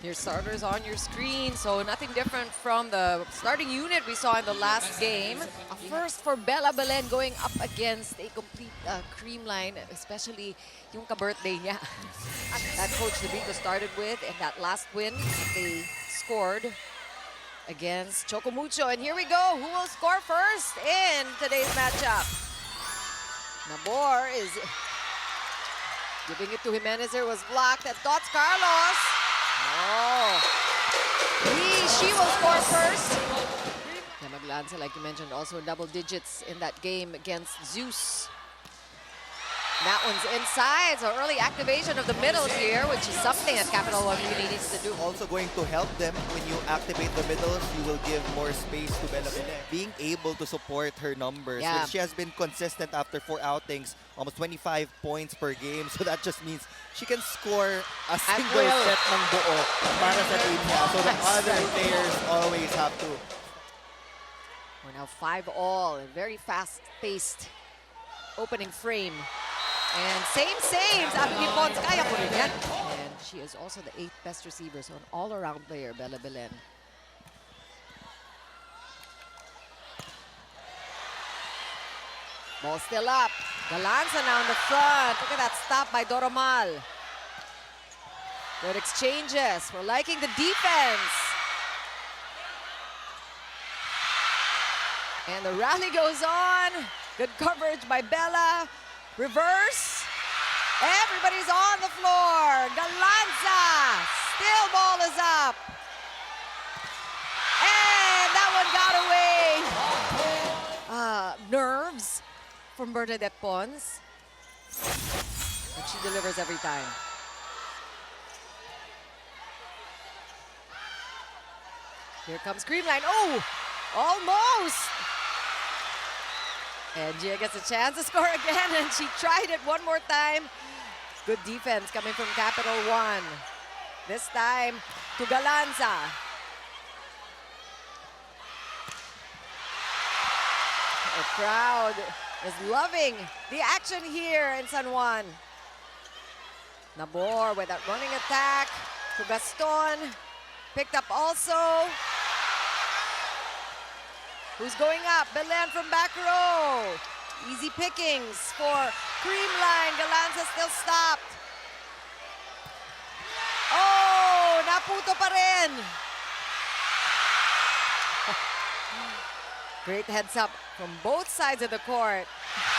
Your starters on your screen, so nothing different from the starting unit we saw in the last game. A first for Bella Belen going up against a complete Creamline, especially yung ka-birthday niya. That Coach Devito started with, and that last win they scored against Chocomucho. And here we go, who will score first in today's matchup? Nabor is giving it to Jimenez. There was blocked at Dots Carlos. Oh, she will score first. Maglanza, like you mentioned, also in double digits in that game against Zeus. That one's inside, so early activation of the middle here, which is something that Capital One really needs to do. Also going to help them when you activate the middles, you will give more space to Bella Belen. Being able to support her numbers, which she has been consistent after 4 outings, almost 25 points per game. So that just means she can score a single set ng buo para sa team niya. So the other players always have to. We're now 5-all, a very fast-paced opening frame. And same saves. Pons, kaya ko rin yan. And she is also the 8th best receiver, so an all-around player, Bella Belen. Ball still up. Galanza now in the front. Look at that stop by Doromal. Good exchanges. We're liking the defense. And the rally goes on. Good coverage by Bella. Reverse. Everybody's on the floor. Galanza. Still ball is up. And that one got away. Nerves from Bernadette Pons. But she delivers every time. Here comes Creamline. Oh, almost. And Gia gets a chance to score again, and she tried it one more time. Good defense coming from Capital One. This time to Galanza. The crowd is loving the action here in San Juan. Nabor with that running attack to Gaston. Picked up also. Who's going up? Belen from back row. Easy pickings for Creamline. Galanza still stopped. Oh, naputo pa rin. Great heads up from both sides of the court.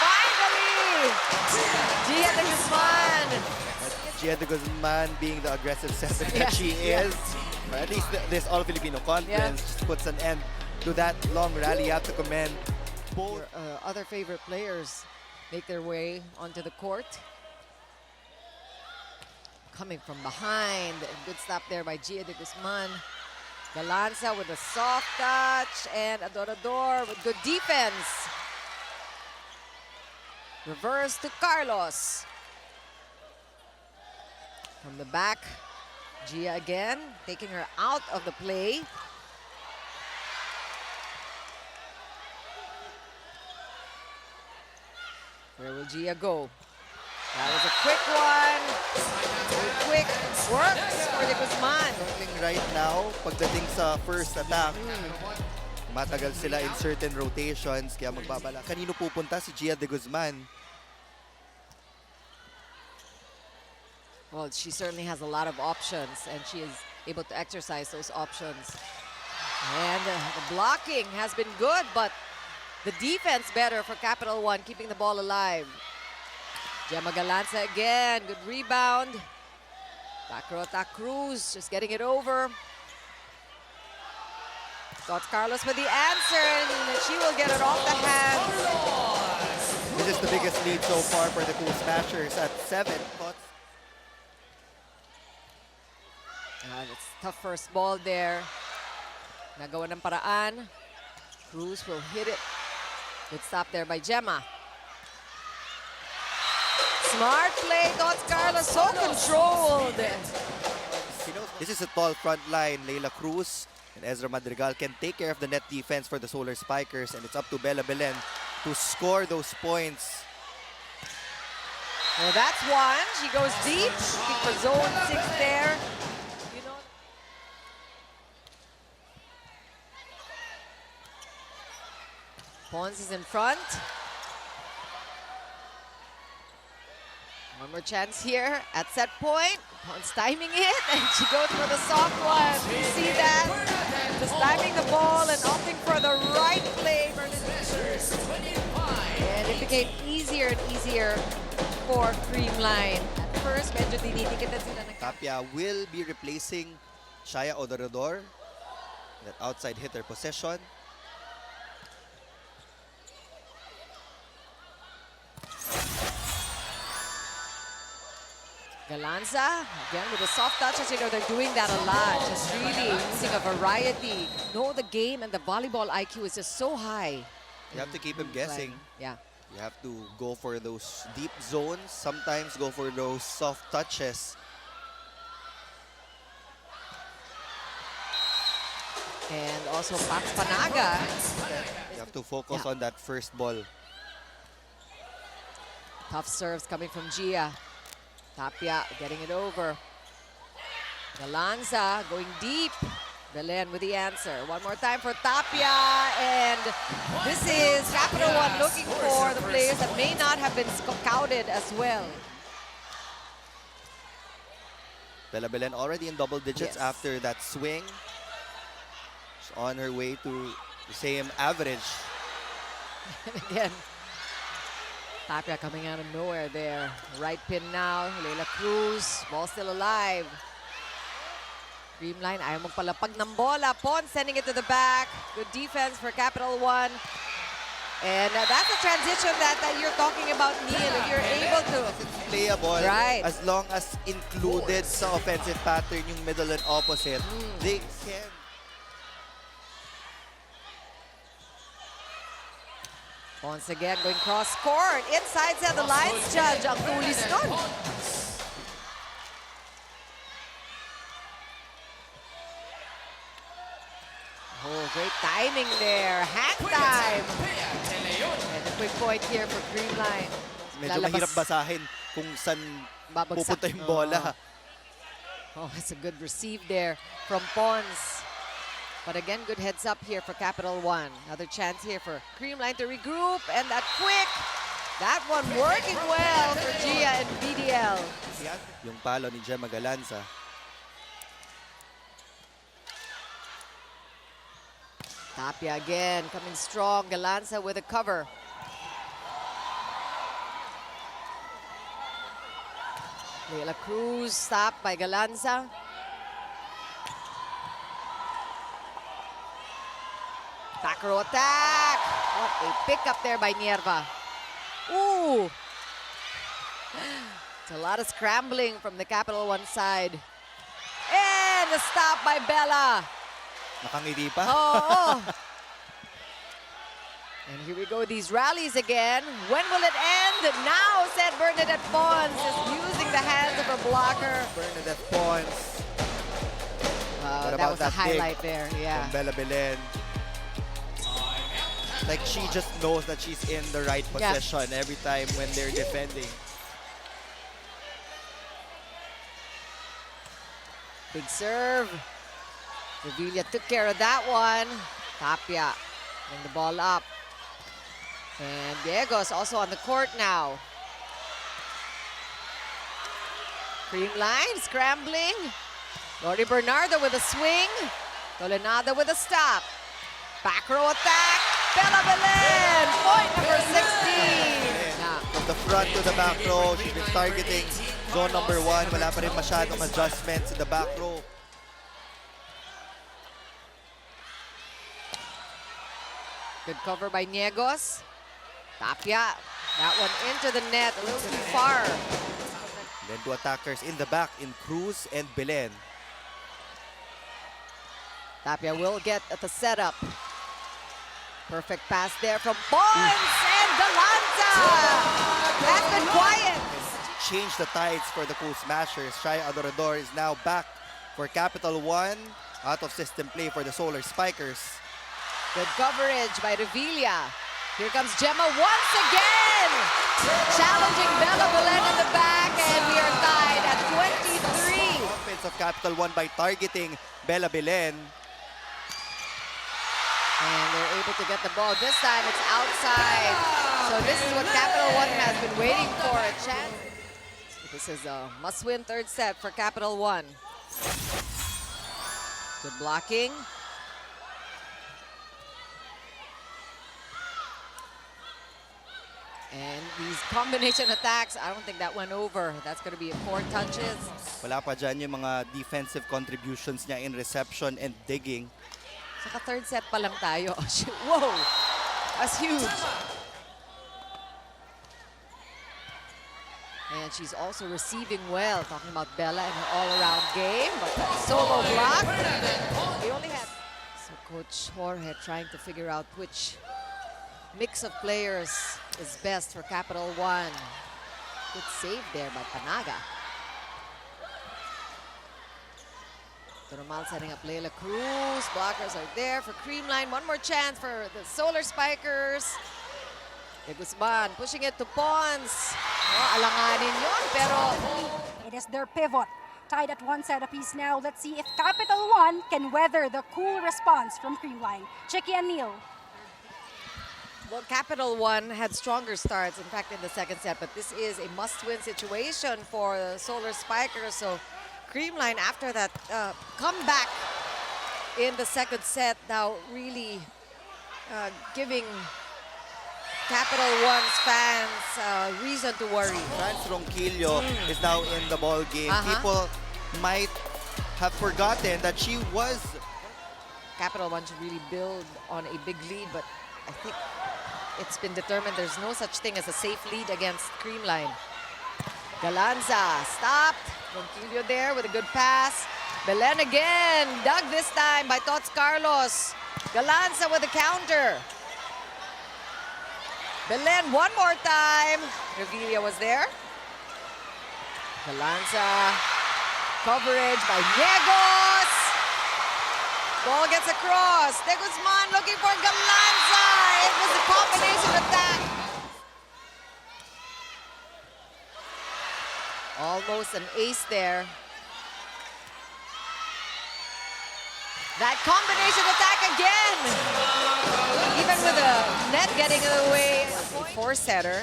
Finally! Gia de Guzman. Gia de Guzman being the aggressive setter that she is. At least this All-Filipino Conference puts an end to that long rally. You have to commend both. Your other favorite players make their way onto the court. Coming from behind. Good stop there by Gia de Guzman. Galanza with a soft touch, and Adorador with good defense. Reverse to Carlos. From the back, Gia again, taking her out of the play. Where will Gia go? That was a quick one. Quick works for de Guzman. Right now, pagdating sa first attack, matagal sila in certain rotations, kaya magbabala. Kanino pupunta si Gia de Guzman? Well, she certainly has a lot of options, and she is able to exercise those options. And the blocking has been good, but the defense better for Capital One, keeping the ball alive. Gemma Galanza again, good rebound. Back row attack Cruz, just getting it over. Dots Carlos with the answer, and she will get it off the hands. This is the biggest lead so far for the Cool Smashers at 7. It's tough first ball there. Nagawa ng paraan. Cruz will hit it. Good stop there by Gemma. Smart play, Dots Carlos, so controlled. This is a tall front line. Leila Cruz and Ezra Madrigal can take care of the net defense for the Solar Spikers, and it's up to Bella Belen to score those points. Well, that's one. She goes deep, looking for zone 6 there. Pons is in front. One more chance here at set point. Pons timing it, and she goes for the soft one. You see that? Just timing the ball and opting for the right play. And it became easier and easier for Creamline. At first, medyo dinitikitan sila ng Tapia will be replacing Shaya Odorador. That outside hitter possession. Galanza, again with the soft touches, you know, they're doing that a lot. Just really using a variety. Know the game, and the volleyball IQ is just so high. You have to keep him guessing. Yeah. You have to go for those deep zones, sometimes go for those soft touches. And also Pax Panaga. You have to focus on that first ball. Tough serves coming from Gia. Tapia getting it over. Galanza going deep. Belen with the answer. One more time for Tapia. And this is Capital One looking for the players that may not have been scouted as well. Bella Belen already in double digits after that swing. She's on her way to the same average. And again, Tapia coming out of nowhere there. Right pin now. Leila Cruz. Ball still alive. Creamline ayaw magpalapag ng bola. Pons sending it to the back. Good defense for Capital One. And that's a transition that you're talking about, Neil. If you're able to. It's playable. Right. As long as included sa offensive pattern yung middle and opposite, they can. Once again, going cross court. Inside set, the lines judge ang tulis nun. Oh, great timing there. Hang time. And a quick point here for Creamline. Medyo mahirap basahin kung saan pupunta yung bola. Oh, it's a good receive there from Pons. But again, good heads up here for Capital One. Another chance here for Creamline to regroup. And that quick, that one working well for Gia and VDL. Yung palo ni Gemma Galanza. Tapia again, coming strong. Galanza with a cover. Leila Cruz stopped by Galanza. Back row attack. What a pickup there by Nierva. Ooh. It's a lot of scrambling from the Capital One side. And the stop by Bella. Nakangiti pa. Oh. And here we go, these rallies again. When will it end? Now, said Bernadette Pons, just using the hands of her blocker. Bernadette Pons. That was a highlight there, yeah. From Bella Belen. Like she just knows that she's in the right position every time when they're defending. Big serve. Revilla took care of that one. Tapia bring the ball up. And Diego's also on the court now. Creamline scrambling. Lori Bernardo with a swing. Tolenada with a stop. Back row attack. Bella Belen, point number 16. From the front to the back row, she's been targeting zone number 1. Wala pa rin masyadong adjustments in the back row. Good cover by Niegos. Tapia, that one into the net, a little too far. Then two attackers in the back in Cruz and Belen. Tapia will get at the setup. Perfect pass there from Pons and Galanza. That's been quiet. Change the tides for the Cool Smashers. Shaya Adorador is now back for Capital One. Out of system play for the Solar Spikers. Good coverage by Revilla. Here comes Gemma once again. Challenging Bella Belen in the back, and we are tied at 23. Offense of Capital One by targeting Bella Belen. And they're able to get the ball. This time it's outside. So this is what Capital One has been waiting for, a chance. This is a must-win third set for Capital One. Good blocking. And these combination attacks, I don't think that went over. That's going to be 4 touches. Wala pa dyan yung mga defensive contributions niya in reception and digging. Saka third set pa lang tayo. Whoa! That's huge. And she's also receiving well. Talking about Bella and her all-around game. But that solo block, they only had... So Coach Jorge trying to figure out which mix of players is best for Capital One. Good save there by Panaga. Normal setting up Leila Cruz. Blockers are there for Creamline. One more chance for the Solar Spikers. De Guzman pushing it to Pons. Oh, alanganin yun, pero... It is their pivot. Tied at 1 set apiece now. Let's see if Capital One can weather the cool response from Creamline. Chicky and Neil. Well, Capital One had stronger starts, in fact, in the second set, but this is a must-win situation for the Solar Spikers. So Creamline, after that comeback in the second set, now really giving Capital One's fans reason to worry. Franz Ronquillo is now in the ball game. People might have forgotten that she was... Capital One should really build on a big lead, but I think it's been determined there's no such thing as a safe lead against Creamline. Galanza stopped. Ronquillo there with a good pass. Belen again. Dug this time by Tots Carlos. Galanza with the counter. Belen one more time. Revilla was there. Galanza. Coverage by Niegos. Ball gets across. De Guzman looking for Galanza. It was a combination attack. Almost an ace there. That combination attack again. Even with the net getting in the way. Four-setter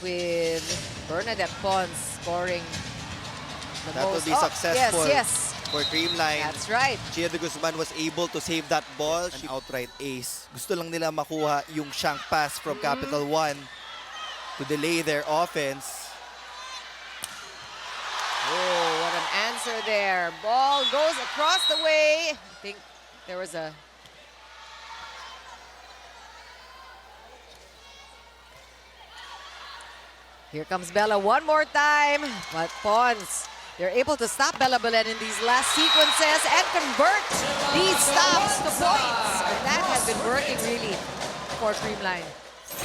with Bernadette Pons scoring the That most. will be successful. Yes. For Creamline. That's right. Gia de Guzman was able to save that ball. An outright ace. Gusto lang nila makuha yung shank pass from Capital One to delay their offense. Oh, what an answer there. Ball goes across the way. I think there was a... Here comes Bella one more time, but Pons, they're able to stop Bella Belen in these last sequences and convert these stops to points. And that has been working really for Creamline.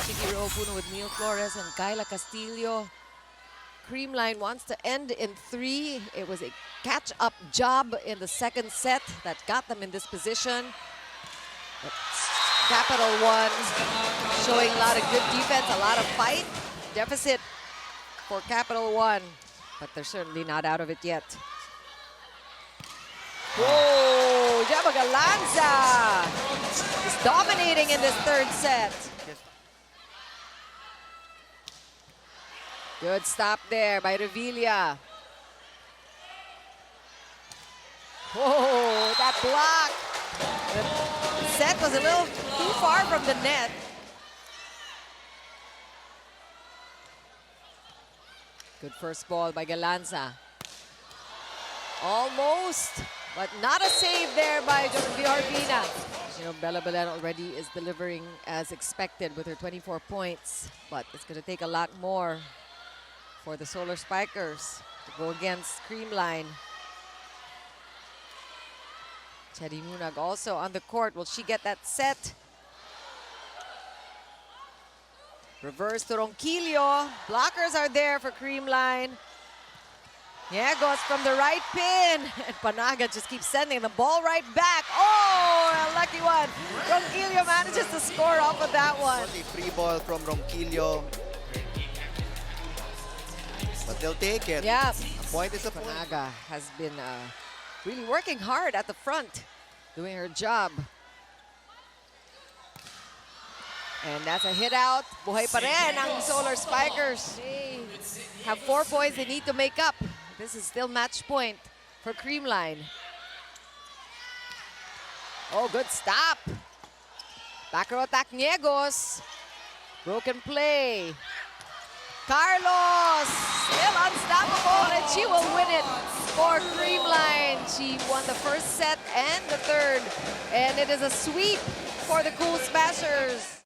Chiki Puno with Neil Flores and Kyla Castillo. Creamline wants to end in 3. It was a catch-up job in the second set that got them in this position. But Capital One showing a lot of good defense, a lot of fight. Deficit for Capital One, but they're certainly not out of it yet. Whoa, Jaba Galanza is dominating in this third set. Good stop there by Revilla. Whoa, that block. The set was a little too far from the net. Good first ball by Galanza. Almost, but not a save there by Viorpina. You know, Bella Belen already is delivering as expected with her 24 points, but it's going to take a lot more for the Solar Spikers to go against Creamline. Chedi Munag also on the court. Will she get that set? Reverse to Ronquillo. Blockers are there for Creamline. Niegos from the right pin. And Panaga just keeps sending the ball right back. Oh, a lucky one. Ronquillo manages to score off of that one. A free ball from Ronquillo. But they'll take it. Yeah. A point is a point. Panaga has been really working hard at the front, doing her job. And that's a hit out. Buhay pa rin ang Solar Spikers. They have 4 points they need to make up. This is still match point for Creamline. Oh, good stop. Back row attack, Niegos. Broken play. Carlos, still unstoppable, and she will win it for Creamline. She won the first set and the third, and it is a sweep for the Cool Smashers.